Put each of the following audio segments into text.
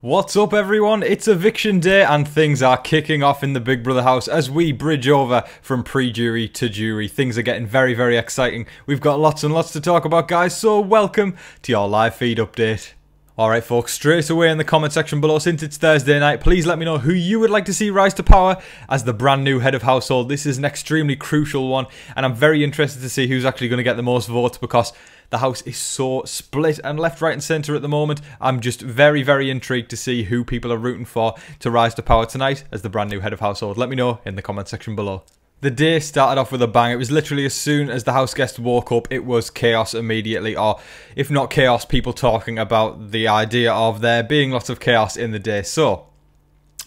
What's up everyone, it's eviction day and things are kicking off in the Big Brother house as we bridge over from pre-jury to jury. Things are getting very exciting. We've got lots and lots to talk about guys, so welcome to your live feed update. Alright folks, straight away in the comment section below, since it's Thursday night, please let me know who you would like to see rise to power as the brand new head of household. This is an extremely crucial one and I'm very interested to see who's actually going to get the most votes because the house is so split and left, right and centre at the moment. I'm just very intrigued to see who people are rooting for to rise to power tonight as the brand new head of household. Let me know in the comment section below. The day started off with a bang. It was literally as soon as the house guest woke up, it was chaos immediately. Or if not chaos, people talking about the idea of there being lots of chaos in the day. So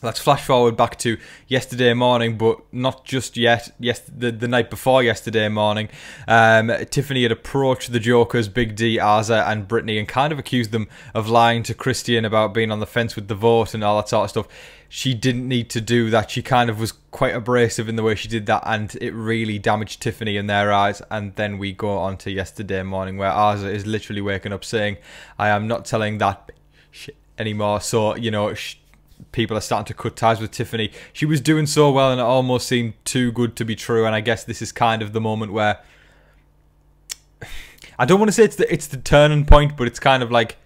let's flash forward back to yesterday morning, but not just yet. The night before yesterday morning, Tiffany had approached the Jokers, Big D, Azah and Britney, and kind of accused them of lying to Christian about being on the fence with the vote and all that sort of stuff. She didn't need to do that. She kind of was quite abrasive in the way she did that, and it really damaged Tiffany in their eyes. And then we go on to yesterday morning, where Azah is literally waking up saying, I am not telling that shit anymore. So, you know, people are starting to cut ties with Tiffany. She was doing so well and it almost seemed too good to be true, and I guess this is kind of the moment where I don't want to say it's the turning point, but it's kind of like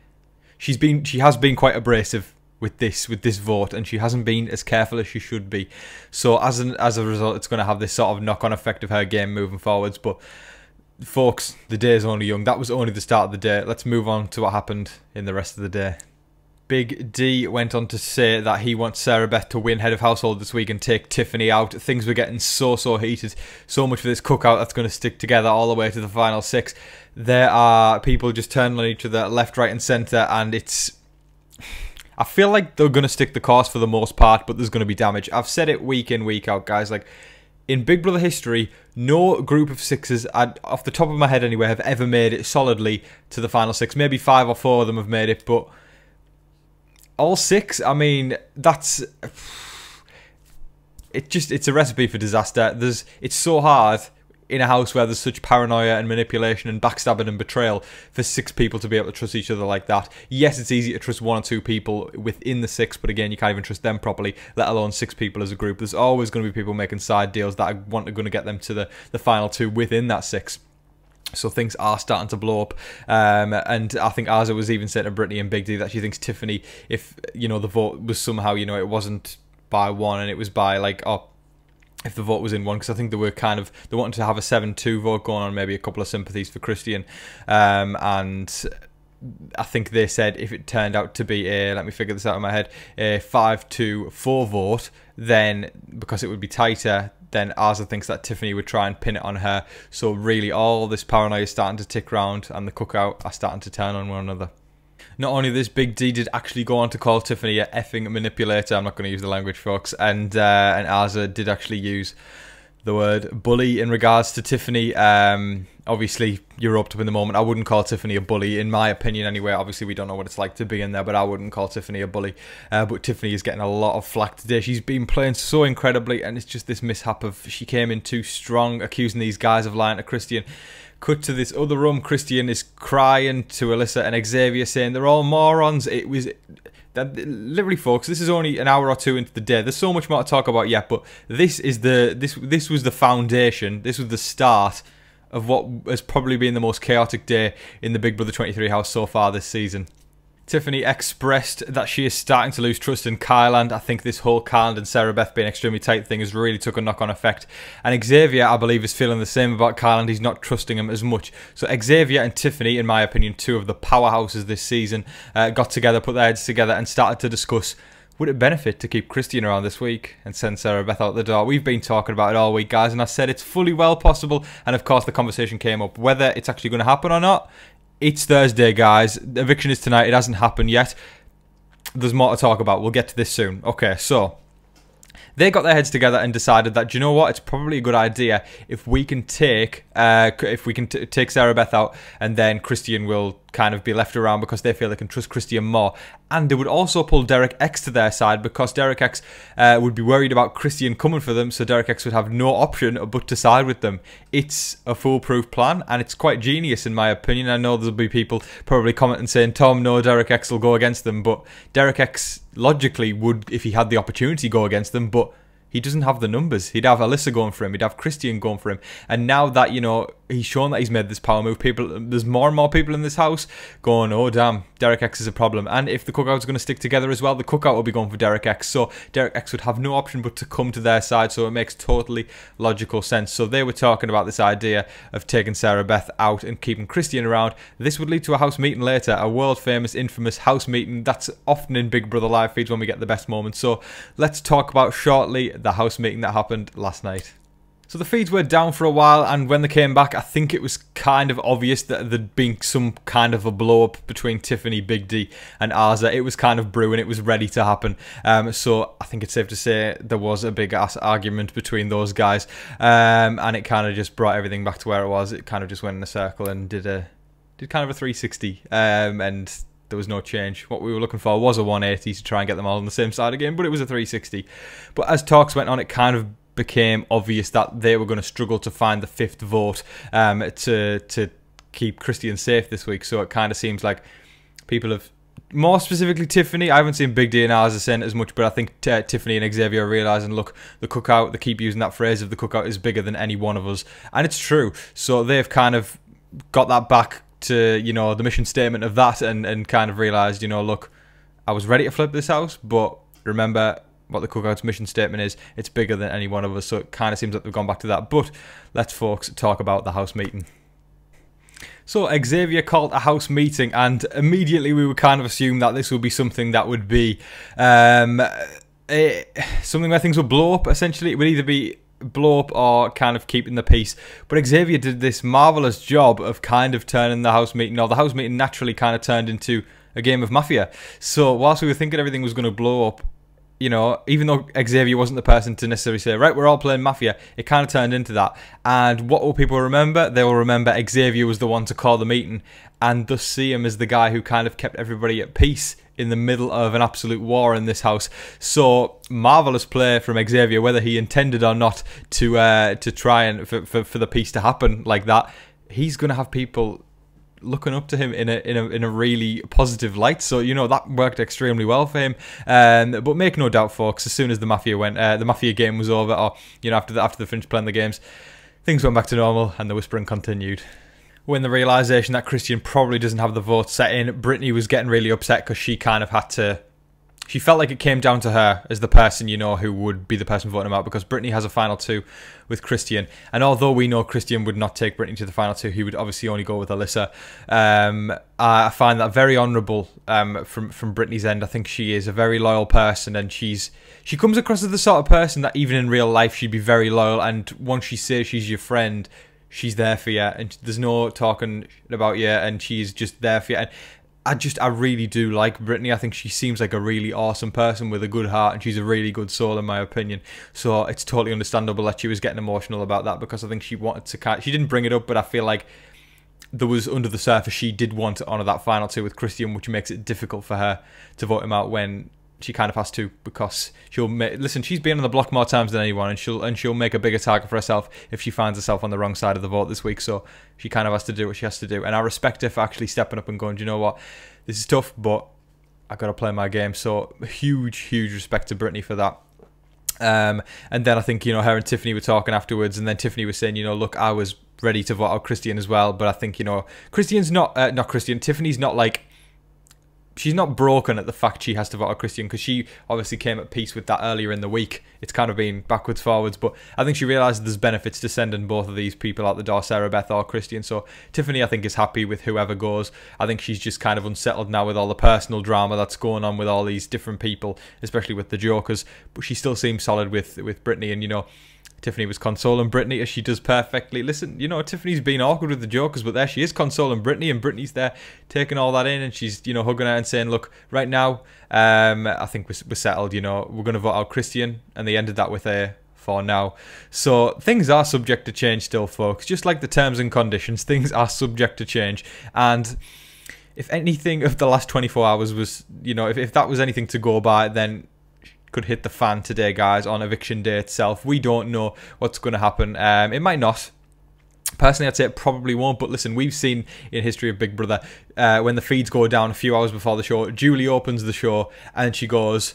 she has been quite abrasive with this vote, and she hasn't been as careful as she should be. So as a result, it's going to have this sort of knock-on effect of her game moving forwards. But folks, the day is only young. That was only the start of the day. Let's move on to what happened in the rest of the day. Big D went on to say that he wants Sarah Beth to win head of household this week and take Tiffany out. Things were getting so heated. So much for this cookout that's going to stick together all the way to the final six. There are people just turning on each other left, right and centre, and I feel like they're going to stick the course for the most part, but there's going to be damage. I've said it week in, week out, guys. Like, in Big Brother history, no group of sixes, off the top of my head anyway, have ever made it solidly to the final six. Maybe 5 or 4 of them have made it, but all 6, I mean, that's it's a recipe for disaster. It's so hard in a house where there's such paranoia and manipulation and backstabbing and betrayal for 6 people to be able to trust each other like that. Yes, it's easy to trust 1 or 2 people within the 6, but again, you can't even trust them properly, let alone 6 people as a group. There's always going to be people making side deals that are going to get them to the final 2 within that 6. So things are starting to blow up, and I think Azah was even saying to Britney and Big D that she thinks Tiffany, if you know the vote was somehow, you know, it wasn't by 1 and it was by like, oh, if the vote was in 1, because I think they wanted to have a 7-2 vote going on, maybe a couple of sympathies for Christian, and I think they said if it turned out to be let me figure this out in my head, a 5-4 vote, then because it would be tighter, then Azah thinks that Tiffany would try and pin it on her. So really all this paranoia is starting to tick round and the cookout are starting to turn on one another. Not only this, Big D did actually go on to call Tiffany a effing manipulator. I'm not going to use the language, folks. And Azah did actually use the word bully in regards to Tiffany. Obviously, you're roped up in the moment. I wouldn't call Tiffany a bully, in my opinion anyway. Obviously, we don't know what it's like to be in there, but I wouldn't call Tiffany a bully. But Tiffany is getting a lot of flack today. She's been playing so incredibly, and it's just this mishap of she came in too strong, accusing these guys of lying to Christian. Cut to this other room, Christian is crying to Alyssa and Xavier, saying they're all morons. It was literally, folks, this is only an hour or 2 into the day. There's so much more to talk about yet, but this was the foundation. This was the start of what has probably been the most chaotic day in the Big Brother 23 house so far this season. Tiffany expressed that she is starting to lose trust in Kyland. I think this whole Kyland and Sarah Beth being extremely tight thing has really took a knock-on effect. And Xavier, I believe, is feeling the same about Kyland. He's not trusting him as much. So Xavier and Tiffany, in my opinion, 2 of the powerhouses this season, got together, put their heads together and started to discuss, would it benefit to keep Christian around this week and send Sarah Beth out the door? We've been talking about it all week, guys, and I said it's fully well possible. And of course, the conversation came up whether it's actually going to happen or not. It's Thursday, guys. The eviction is tonight. It hasn't happened yet. There's more to talk about. We'll get to this soon. Okay, so they got their heads together and decided that, do you know what? It's probably a good idea if we can take Sarah Beth out, and then Christian will kind of be left around because they feel they can trust Christian more. And they would also pull Derek X to their side because Derek X would be worried about Christian coming for them, so Derek X would have no option but to side with them. It's a foolproof plan, and it's quite genius in my opinion. I know there'll be people probably commenting saying, Tom, no, Derek X will go against them, but Derek X logically would, if he had the opportunity, go against them, but he doesn't have the numbers. He'd have Alyssa going for him. He'd have Christian going for him. And now that, you know, he's shown that he's made this power move, there's more and more people in this house going, oh, damn, Derek X is a problem. And if the Cookout's going to stick together as well, the Cookout will be going for Derek X. So Derek X would have no option but to come to their side. So it makes totally logical sense. So they were talking about this idea of taking Sarah Beth out and keeping Christian around. This would lead to a house meeting later, a world-famous, infamous house meeting that's often in Big Brother live feeds when we get the best moments. So let's talk about shortly the house meeting that happened last night. So the feeds were down for a while, and when they came back, I think it was kind of obvious that there'd been some kind of a blow-up between Tiffany, Big D, and Azah. It was kind of brewing. It was ready to happen. So I think it's safe to say there was a big-ass argument between those guys, and it kind of just brought everything back to where it was. It kind of just went in a circle and did kind of a 360, and there was no change. What we were looking for was a 180 to try and get them all on the same side again, but it was a 360. But as talks went on, it kind of became obvious that they were going to struggle to find the fifth vote to keep Christian safe this week. So it kind of seems like people have, more specifically Tiffany, I haven't seen Big D and Azah saying as much, but I think Tiffany and Xavier are realising, look, the Cookout, they keep using that phrase of the Cookout is bigger than any one of us. And it's true. So they've kind of got that back to, you know, the mission statement of that and kind of realised, you know, look, I was ready to flip this house, but remember what the Cookout's mission statement is, it's bigger than any one of us. So it kind of seems like they've gone back to that. But let's, folks, talk about the house meeting. So Xavier called a house meeting, and immediately we would kind of assume that this would be something that would be something where things would blow up, essentially. It would either be blow up or kind of keeping the peace. But Xavier did this marvellous job of kind of turning the house meeting, or the house meeting naturally kind of turned into a game of Mafia. So whilst we were thinking everything was going to blow up, you know, even though Xavier wasn't the person to necessarily say, right, we're all playing Mafia, it kind of turned into that. And what will people remember? They will remember Xavier was the one to call the meeting, and thus see him as the guy who kind of kept everybody at peace in the middle of an absolute war in this house. So marvellous play from Xavier, whether he intended or not to try and for the peace to happen like that. He's going to have people looking up to him in a really positive light. So, you know, that worked extremely well for him. But make no doubt, folks, as soon as the Mafia game was over, or, you know, after they finished playing the games, things went back to normal and the whispering continued. When the realisation that Christian probably doesn't have the vote set in, Britney was getting really upset because she kind of had to... She felt like it came down to her as the person, you know, who would be the person voting him out, because Britney has a final two with Christian. And although we know Christian would not take Britney to the final two, he would obviously only go with Alyssa. I find that very honourable from Britney's end. I think she is a very loyal person, and she comes across as the sort of person that even in real life she'd be very loyal, and once she says she's your friend, she's there for you, and there's no talking about you, and she's just there for you. And I really do like Britney. I think she seems like a really awesome person with a good heart, and she's a really good soul in my opinion. So it's totally understandable that she was getting emotional about that, because I think she wanted to she didn't bring it up, but I feel like there was, under the surface, she did want to honour that final two with Christian, which makes it difficult for her to vote him out when she kind of has to, because listen, she's been on the block more times than anyone, and she'll make a bigger target for herself if she finds herself on the wrong side of the vote this week. So she kind of has to do what she has to do, and I respect her for actually stepping up and going, do you know what, this is tough, but I got to play my game. So huge respect to Britney for that. And then I think, you know, her and Tiffany were talking afterwards, and then Tiffany was saying, you know, look, I was ready to vote out Christian as well, but I think, you know, Tiffany's not like, she's not broken at the fact she has to vote out Christian, because she obviously came at peace with that earlier in the week. It's kind of been backwards, forwards, but I think she realises there's benefits to sending both of these people out the door, Sarah Beth or Christian. So Tiffany, I think, is happy with whoever goes. I think she's just kind of unsettled now with all the personal drama that's going on with all these different people, especially with the Jokers, but she still seems solid with Britney. And, you know, Tiffany was consoling Britney, as she does perfectly. Listen, you know, Tiffany's been awkward with the Jokers, but there she is consoling Britney, and Britney's there taking all that in, and she's, you know, hugging her and saying, look, right now, I think we're settled, you know, we're going to vote out Christian, and they ended that with a for now. So things are subject to change still, folks. Just like the terms and conditions, things are subject to change, and if anything of the last 24 hours was, you know, if that was anything to go by, then could hit the fan today, guys, on eviction day itself. We don't know what's going to happen. It might not. Personally, I'd say it probably won't, but listen, we've seen in history of Big Brother, when the feeds go down a few hours before the show, Julie opens the show and she goes,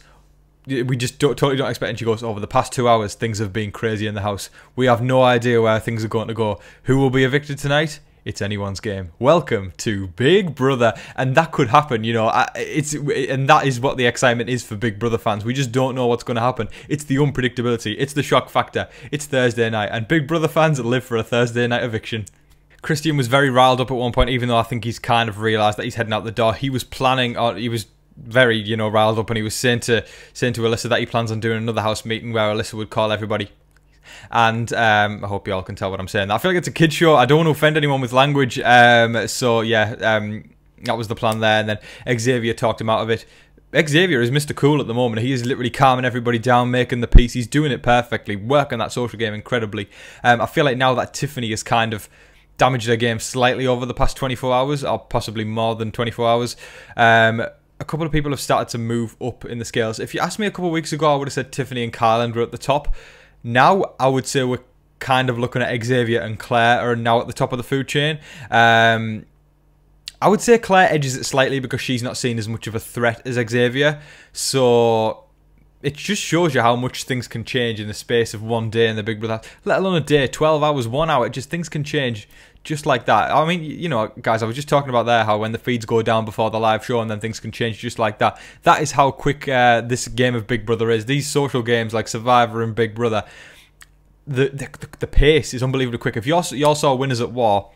we just totally don't expect, and she goes, over the past 2 hours, things have been crazy in the house. We have no idea where things are going to go. Who will be evicted tonight? It's anyone's game. Welcome to Big Brother, and that could happen, you know. And that is what the excitement is for Big Brother fans. We just don't know what's going to happen. It's the unpredictability. It's the shock factor. It's Thursday night, and Big Brother fans live for a Thursday night eviction. Christian was very riled up at one point, even though I think he's kind of realised that he's heading out the door. He was planning, or he was very, you know, riled up, and he was saying to Alyssa that he plans on doing another house meeting where Alyssa would call everybody. And I hope you all can tell what I'm saying. I feel like it's a kid show. I don't want to offend anyone with language. So yeah, that was the plan there. And then Xavier talked him out of it. Xavier is Mr. Cool at the moment. He is literally calming everybody down, making the peace. He's doing it perfectly, working that social game incredibly. I feel like now that Tiffany has kind of damaged her game slightly over the past 24 hours, or possibly more than 24 hours, a couple of people have started to move up in the scales. If you asked me a couple of weeks ago, I would have said Tiffany and Kyland were at the top. Now, I would say we're kind of looking at Xavier and Claire are now at the top of the food chain. I would say Claire edges it slightly because she's not seen as much of a threat as Xavier. So it just shows you how much things can change in the space of one day in the Big Brother. Let alone a day, 12 hours, 1 hour. Just things can change just like that. I mean, you know, guys, I was just talking about there how when the feeds go down before the live show and then things can change just like that. That is how quick this game of Big Brother is. These social games like Survivor and Big Brother, the pace is unbelievably quick. If you all saw Winners at War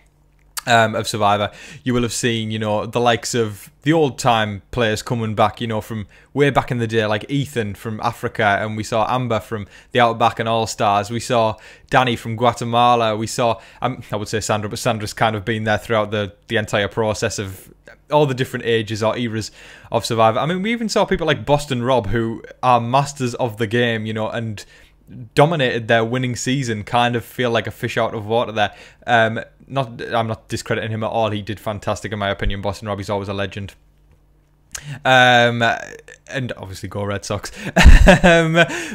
of Survivor, you will have seen, you know, the likes of the old time players coming back, you know, from way back in the day, like Ethan from Africa, and we saw Amber from the Outback and All Stars. We saw Danny from Guatemala. We saw, I would say Sandra, but Sandra's kind of been there throughout the entire process of all the different ages or eras of Survivor. I mean, we even saw people like Boston Rob, who are masters of the game, you know, and dominated their winning season, kind of feel like a fish out of water there. I'm not discrediting him at all. He did fantastic in my opinion. Boston Robbie's always a legend. And obviously go Red Sox.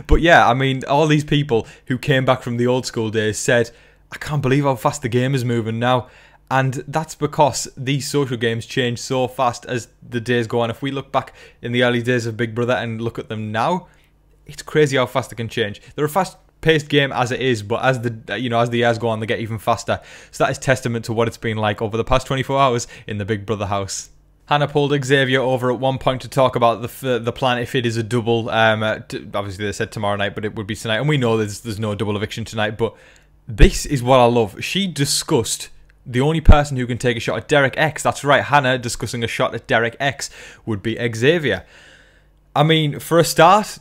But yeah, I mean, all these people who came back from the old school days said, I can't believe how fast the game is moving now. And that's because these social games change so fast as the days go on. If we look back in the early days of Big Brother and look at them now, it's crazy how fast they can change. They're a fast-paced game as it is, but as the years go on, they get even faster. So that is testament to what it's been like over the past 24 hours in the Big Brother house. Hannah pulled Xavier over at one point to talk about the plan if it is a double. Obviously, they said tomorrow night, but it would be tonight. And we know there's no double eviction tonight, but this is what I love. She discussed the only person who can take a shot at Derek X. That's right, Hannah discussing a shot at Derek X would be Xavier. I mean, for a start,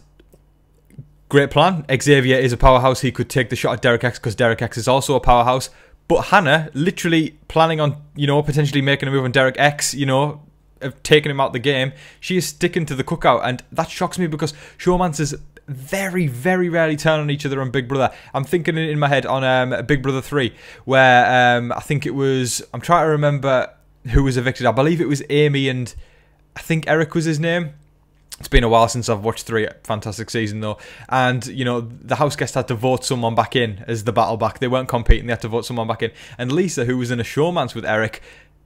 great plan. Xavier is a powerhouse. He could take the shot at Derek X because Derek X is also a powerhouse. But Hannah literally planning on, you know, potentially making a move on Derek X, you know, of taking him out the game. She is sticking to the Cookout, and that shocks me because showmancers very, very rarely turn on each other on Big Brother. I'm thinking in my head on Big Brother 3, where I think it was, I'm trying to remember who was evicted. I believe it was Amy and I think Eric was his name. It's been a while since I've watched 3. Fantastic season though. And, you know, the house guest had to vote someone back in as the battle back. They weren't competing, they had to vote someone back in. And Lisa, who was in a showmance with Eric,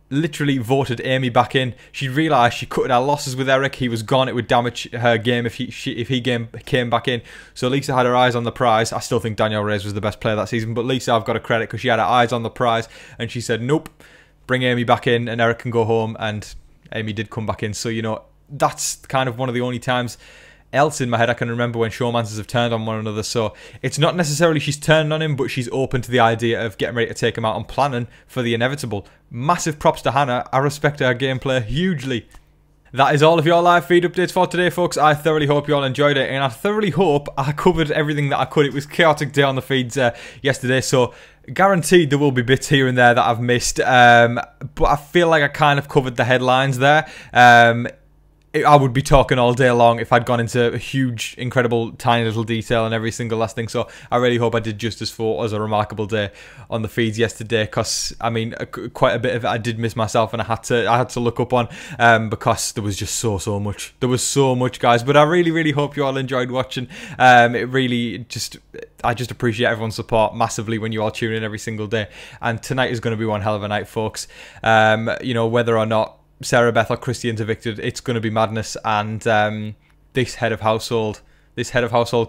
literally voted Amy back in. She realised she cutted her losses with Eric. He was gone. It would damage her game if he came back in. So Lisa had her eyes on the prize. I still think Danielle Reyes was the best player that season, but Lisa, I've got to credit because she had her eyes on the prize and she said, nope, bring Amy back in and Eric can go home. And Amy did come back in. So, you know, that's kind of one of the only times else in my head I can remember when showmancers have turned on one another. So it's not necessarily she's turned on him, but she's open to the idea of getting ready to take him out and planning for the inevitable. Massive props to Hannah. I respect her gameplay hugely. That is all of your live feed updates for today, folks. I thoroughly hope you all enjoyed it, and I thoroughly hope I covered everything that I could. It was a chaotic day on the feeds yesterday, so guaranteed there will be bits here and there that I've missed, but I feel like I kind of covered the headlines there. I would be talking all day long if I'd gone into a huge, incredible, tiny little detail and every single last thing. So I really hope I did justice for us a remarkable day on the feeds yesterday, because I mean, quite a bit of it I did miss myself, and I had to look up on because there was just so much. There was so much, guys. But I really hope you all enjoyed watching. It really I just appreciate everyone's support massively when you all tune in every single day. And tonight is going to be one hell of a night, folks. You know, whether or not Sarah Beth or Christian's evicted, it's going to be madness. And this head of household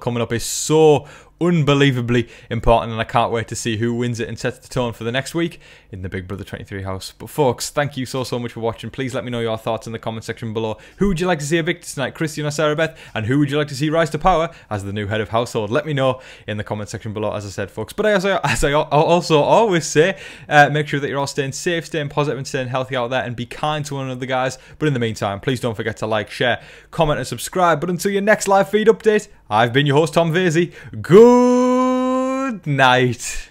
coming up is so unbelievably important, and I can't wait to see who wins it and sets the tone for the next week in the Big Brother 23 house. But folks, thank you so much for watching. Please let me know your thoughts in the comment section below. Who would you like to see evicted tonight, Christian or Sarah Beth? And who would you like to see rise to power as the new head of household? Let me know in the comment section below, as I said, folks. But as I also always say, make sure that you're all staying safe, staying positive, and staying healthy out there, and be kind to one another, guys. But in the meantime, please don't forget to like, share, comment, and subscribe. But until your next live feed update, I've been your host, Tom Vasey. Good night.